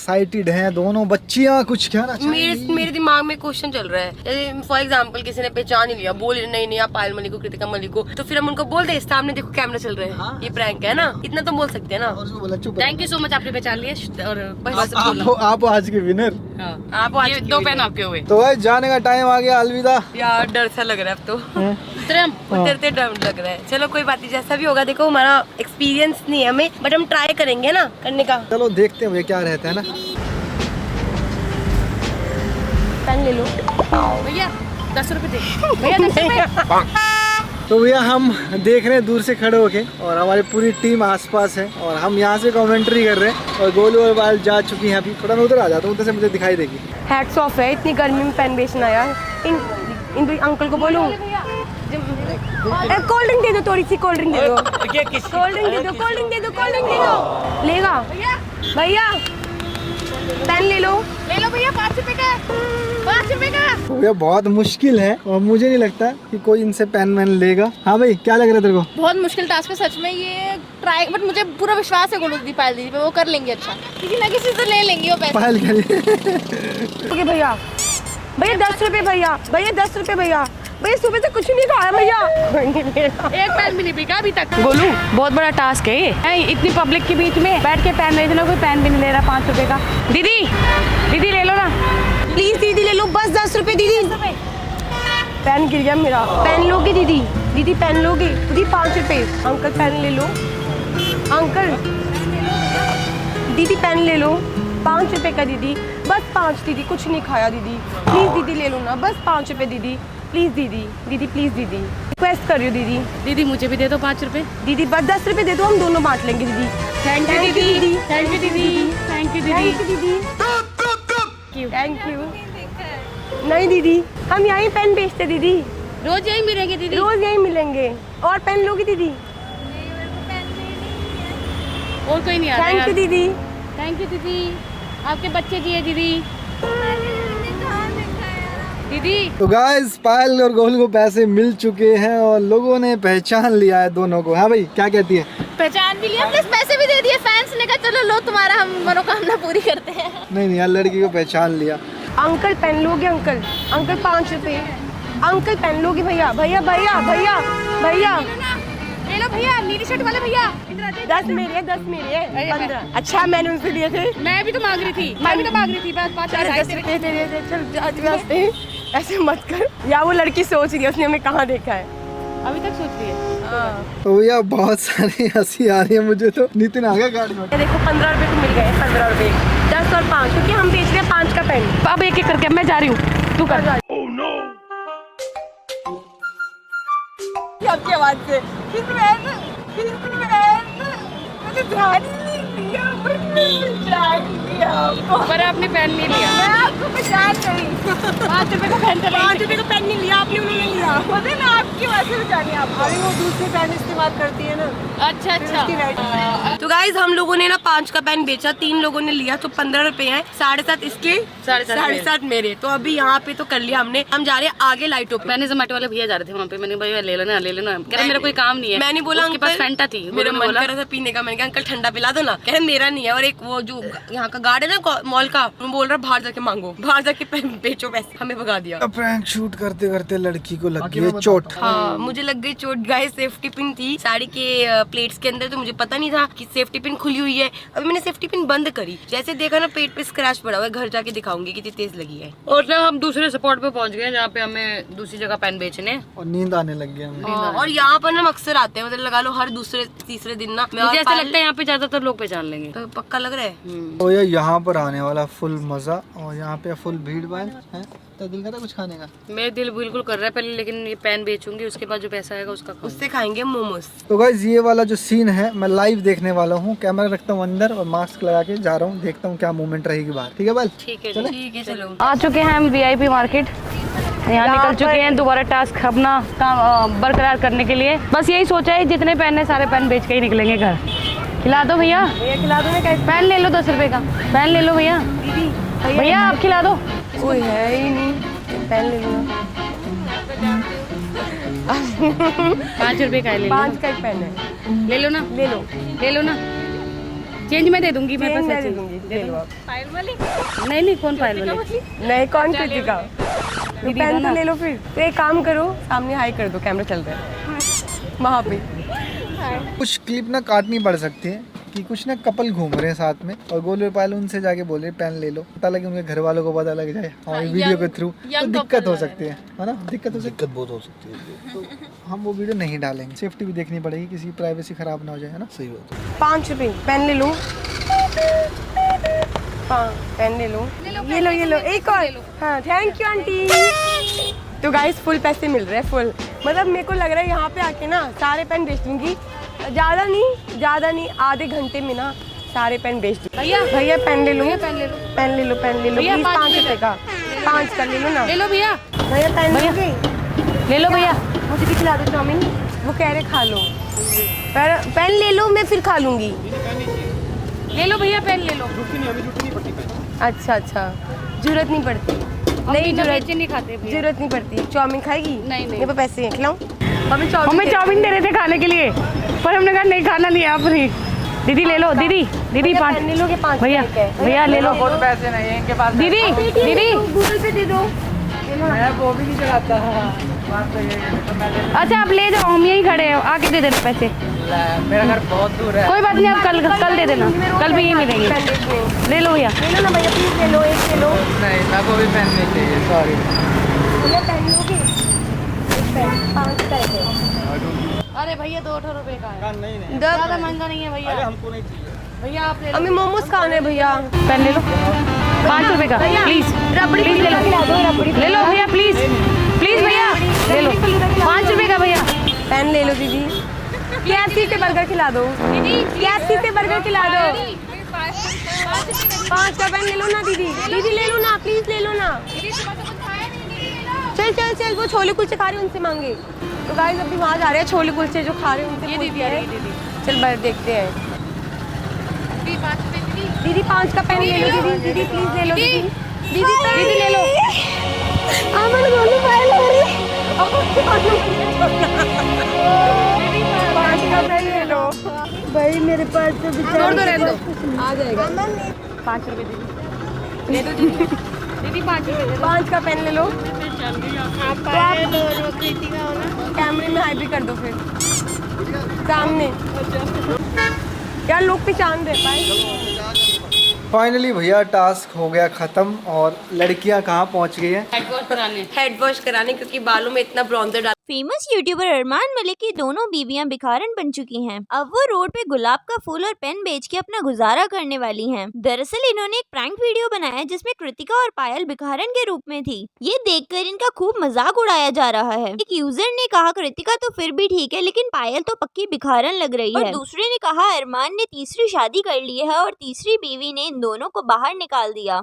Excited हैं दोनों बच्चियाँ। कुछ क्या ना मेरे दिमाग में क्वेश्चन चल रहा है, फॉर एग्जाम्पल किसी ने पहचान ही लिया, बोल नहीं आप पायल मलिक को, कृतिका मलिक को, तो फिर हम उनको बोल दे सामने देखो कैमरा चल रहा है। हाँ? ये प्रैंक है ना, इतना तो बोल सकते हैं ना। थैंक यू सो मच, आपने पहचान लिया। और आप आज के विनर, आप आज 2 पेन आपके हुए। तो भाई जाने का टाइम आ गया, अलविदा। यार डर सा लग रहा है अब तो, उतरते डर लग रहा है। चलो कोई बात नहीं, जैसा भी होगा देखो हमारा एक्सपीरियंस नहीं है हमें, बट हम ट्राई करेंगे ना करने का। चलो देखते हैं भैया क्या रहता है ना। पेन ले लो भैया, 10 रुपए दे भैया, 10 रुपए। तो भैया हम देख रहे हैं दूर से खड़े होके, और हमारी पूरी टीम आसपास है, और हम यहाँ से कमेंट्री कर रहे हैं, और गोलू और बाल जा चुकी हैं अभी। थोड़ा मैं उधर आ जाता हूँ, उधर से मुझे दिखाई देगी। हैट्स ऑफ है, इतनी गर्मी में पेन बेचना यार। इन अंकल को बोलूं कोल्ड ड्रिंक दे दो, थोड़ी सी कोल्ड ड्रिंक दे दो, कोल्ड ड्रिंक दे दो, कोल्ड ड्रिंक दे दो, कोल्ड ड्रिंक दे दो। लेगा भैया, पेन ले लो भैया, 5 रुपए का, 5 रुपए का। भैया बहुत मुश्किल है, और मुझे नहीं लगता कि कोई इनसे पेन मैन लेगा। हाँ भाई, क्या लग रहा है तेरे को? बहुत मुश्किल टास्क है सच में ये ट्राई, बट मुझे पूरा विश्वास है गोलू दी पायल दीदी पे, वो कर लेंगे अच्छा, किसी ना किसी से ले लेंगे वो पैसे। पायल के लिए भैया 10 रुपए भैया, 10 रुपए भैया, सुबह से कुछ नहीं खाया भैया। एक पेन भी नहीं पीका अभी तक। गोलू बहुत बड़ा टास्क है ये, इतनी पब्लिक के बीच में बैठ के पेन ले, कोई पेन भी नहीं ले रहा 5 रुपए का। दीदी ले लो ना प्लीज, दीदी ले लो बस 10 रुपए दीदी। पेन गिर गया मेरा, पेन लोगे दीदी? दीदी पेन लोगे? दीदी 5 रुपए। अंकल पेन ले लो, अंकल दीदी पेन ले लो, 5 रुपए का दीदी, बस 5 दीदी, कुछ नहीं खाया दीदी, प्लीज दीदी ले लो ना, बस 5 रुपए दीदी, प्लीज दीदी प्लीज दीदी, रिक्वेस्ट कर रही हूँ दीदी मुझे भी दे दो 5 रुपए। दीदी बस 10 रुपए दे दो, हम दोनों बांट लेंगे दीदी। थैंक यू दीदी, थैंक यू दीदी, थैंक यू दीदी, थैंक यू। नहीं दीदी, हम यहीं पेन बेचते दीदी, रोज यही मिलेंगे दीदी, रोज यहीं मिलेंगे। और पेन लोगी दीदी? और कोई नहीं आ रहा। थैंक यू दीदी, थैंक यू दीदी, आपके बच्चे दिए दीदी। तो गाइस पायल और गोलू को पैसे मिल चुके हैं, और लोगों ने पहचान लिया है दोनों को। हाँ भाई, क्या कहती है? पहचान भी लिया, प्लस पैसे भी दे दिए। फैंस ने कहा चलो लो तुम्हारा हम मनोकामना पूरी करते हैं। नहीं यार, लड़की को पहचान लिया। अंकल पेन लोगे? अंकल 5 रुपए। अंकल पेन लोगे? भैया भैया भैया भैया भैया ले लो भैया, नीली शर्ट वाले भैया। 10 मेरे हैं, 15। अच्छा मैंने उनसे लिए थे, मैं भी तो मांग रही थी, बस 10 रुपए दे रहे थे। चल ऐसे मत कर या, वो लड़की सोच रही है उसने हमें कहाँ देखा है, अभी तक सोच रही है। तो भैया बहुत सारी हंसी आ रही है मुझे तो। नितिन आ गया गाड़ी में। देखो 15 रुपए तो मिल गए, 15 रुपए, 10 और 5, क्योंकि हम बेच रहे हैं 5 का पेन। अब एक एक करके मैं जा रही हूँ, तू कर। आपकी आवाज से पर आपने पेन नहीं लिया। मैं आपको पहचान नहीं। 5 रुपए का पेन, 5 रुपए का पेन नहीं लिया आपने, उन्होंने लिया। पता है ना आपकी वजह से जानी आप। अरे वो दूसरे पेन इस्तेमाल करती है ना। अच्छा। तो गाइज हम लोगों ने ना 5 का पेन बेचा, 3 लोगों ने लिया, तो 15 रुपए हैं, 7.5 इसके, 7.5 मेरे। तो अभी यहाँ पे तो कर लिया हमने, हम जा रहे हैं आगे लाइटों पे। मैंने जोमेटो वाले भैया जा रहे थे वहाँ पे, मैंने भैया ले लेना कह रहा मेरा कोई काम नहीं है। मैंने बोला उसके पास फैंटा थी, मेरा मन कर रहा था पीने का, मैंने कहा अंकल ठंडा पिला दो ना, कह रहे मेरा नहीं है। और एक वो जो यहाँ का गार्ड है ना मॉल का, वो बोल रहा बाहर जाके मांगो, बाहर जाके बेचो पैसे, हमें भगा दिया। प्रैंक शूट करते करते लड़की को लग गई चोट। हाँ मुझे लग गई चोट गाइस, सेफ्टी पिन थी साड़ी के प्लेट्स के अंदर, तो मुझे पता नहीं था कि सेफ्टी पिन खुली हुई है। अभी मैंने सेफ्टी पिन बंद करी, जैसे देखा ना पेट पे स्क्रैच पड़ा हुआ है, घर जाके दिखाऊंगी कितनी तेज लगी है। और ना हम दूसरे स्पॉट पे पहुंच गए जहाँ पे हमें दूसरी जगह पेन बेचने, और नींद आने लग गया हमें। और यहाँ पर हम अक्सर आते हैं, मतलब लगा लो हर दूसरे तीसरे दिन ना। मुझे ऐसा लगता है यहाँ पे ज्यादातर लोग पहचान लेंगे। तो पक्का लग रहा है। तो ये यहाँ पर आने वाला फुल मजा, और यहाँ पे फुल भीड़ भाड़ है। तो दिल करता कुछ खाने का? मेरा दिल बिल्कुल कर रहा है पहले, लेकिन ये पेन बेचूंगी, उसके बाद जो पैसा आएगा उसका उससे खाएंगे मोमोज। तो गाइस ये वाला जो सीन है मैं लाइव देखने वाला हूँ, कैमरा रखता हूँ अंदर और मास्क लगा के जा रहा हूँ, देखता हूँ क्या मूवमेंट रहेगी बाहर। ठीक है बाल? ठीक है चलो। आ चुके हैं हम VIP मार्केट, यहाँ निकल चुके हैं दोबारा टास्क अपना काम बरकरार करने के लिए। बस यही सोचा है जितने पेन है सारे पेन बेच के ही निकलेंगे घर। खिला दो भैया, खिला दो। पेन ले लो 10 रुपए का पेन ले लो भैया। भैया आप खिला दो। कोई है ही नहीं, पेन ले लो। 5 रुपए का ले लो। 5 का एक पेन है, ले लो ना, ले लो ना। चेंज मैं दे दूंगी, मेरे पास मैं दे दूंगी। ले लो आप। पायल वाली नहीं नहीं, कौन पायल वाली? नहीं, कौन कृतिका? तो पेन तो ले लो फिर। तो एक काम करो, सामने हाई कर दो, कैमरा चल रहा है वहाँ पे। कुछ क्लिप ना काटनी पड़ सकती है कि कुछ ना कपल घूम रहे हैं साथ में और गोलू और पायल उनसे जाके बोल रहे पेन ले लो, पता लगे उनके घर वालों को पता लग जाए हमारी वीडियो के थ्रू, तो दिक्कत हो सकती है ना, दिक्कत बहुत हो सकती है। तो हम वो वीडियो नहीं डालेंगे, सेफ्टी भी देखनी पड़ेगी, किसी की प्राइवेसी खराब ना हो जाए, है ना। सही बात है। 5 रुपए पेन ले लो। हाँ पेन ले लो, ये लो एक और। हाँ थैंक यू आंटी। तो गाइस फुल पैसे मिल रहे हैं, फुल। मतलब मेरे को लग रहा है यहाँ पे आके ना सारे पेन बेच दूंगी, ज़्यादा नहीं, आधे घंटे में ना सारे पेन बेच दूँ। भैया पेन ले लो, पेन ले लो प्लीज, 5 रुपए का, 5 का ले लो ना। ले लो भैया, भैया पेन लोगे? ले लो भैया। मुझे भी खिला दो चाउमीन। वो कह रहे खा लो, पर पेन ले लो, मैं फिर खा लूँगी। ले लो भैया, पेन ले लो। अच्छा, जरूरत नहीं पड़ती। नहीं जरूरत नहीं खाते भैया। जरूरत नहीं पड़ती। चाउमीन खाएगी? नहीं। मेरे पास पैसे हैं, खिलाऊं? हमें चाउमीन दे रहे थे खाने के लिए, पर हमने कहा नहीं खाना नहीं आप नहीं। दीदी ले लो, दीदी 5 ले लोगे? 5 भैया ले लो। बहुत पैसे नहीं है इनके पास। दीदी गूगल पे दे दो। मैं वो भी नहीं चलाता। अच्छा आप ले जाओ, हम यहीं खड़े हो, आके दे देना पैसे। मेरा घर बहुत दूर है। कोई बात नहीं, आप कल दे देना, कल भी यहीं मिलेंगे। ले लो भैया, ले लो ना भैया प्लीज, ले लो, एक ले लो। नहीं मेरे को भी पेन नहीं चाहिए, सॉरी। भैया पेन लोगे? एक पेन 5 का है। अरे भैया 2 रुपए का है, नहीं ज़्यादा महंगा नहीं है भैया। हमको नहीं चाहिए भैया आप ले लो, हमें मोमोज खाने हैं भैया। पेन ले लो 5 रुपए का, प्लीज रबड़ी प्लीज ले लो, ले लो भैया प्लीज भैया ले लो 5 रुपए का भैया। पेन ले लो दीदी। KFC से बर्गर खिला दो, KFC से बर्गर खिला दो। 5 का पेन ले लो ना दीदी ले लो ना, प्लीज ले लो ना। चल वो छोले कुलचे खा रहे हैं, उनसे मांगे। तो गाइस अभी वहाँ जा रहे हैं, छोले कुलचे जो खा रहे हैं उनसे पूछते हैं। चल बाहर देखते हैं। दीदी 5 का पेन ले लो दीदी प्लीज ले लो दीदी ले लो। अमन गोलू पायल हो रही। 5 का पेन ले लो भाई, मेरे पास तो बेचारा आ जाएगा। 5 रुपए दीदी ले दो दीदी 5 रुपए 5 का पेन ले लो। तो आप कैमरे में हाई भी कर दो फिर सामने, यार लोग पहचान रहे पाए। फाइनली भैया टास्क हो गया खत्म और लड़कियां कहाँ पहुँच गई हैं? हेड वॉश कराने, क्योंकि बालों में इतना ब्रॉन्जर डाल। फेमस यूट्यूबर अरमान मलिक की दोनों बीवियां भिखारन बन चुकी हैं। अब वो रोड पे गुलाब का फूल और पेन बेच के अपना गुजारा करने वाली हैं। दरअसल इन्होंने एक प्रैंक वीडियो बनाया जिसमें कृतिका और पायल भिखारन के रूप में थी। ये देखकर इनका खूब मजाक उड़ाया जा रहा है। एक यूजर ने कहा कृतिका तो फिर भी ठीक है, लेकिन पायल तो पक्की भिखारन लग रही है। और दूसरे ने कहा अरमान ने तीसरी शादी कर ली है और तीसरी बीवी ने इन दोनों को बाहर निकाल दिया।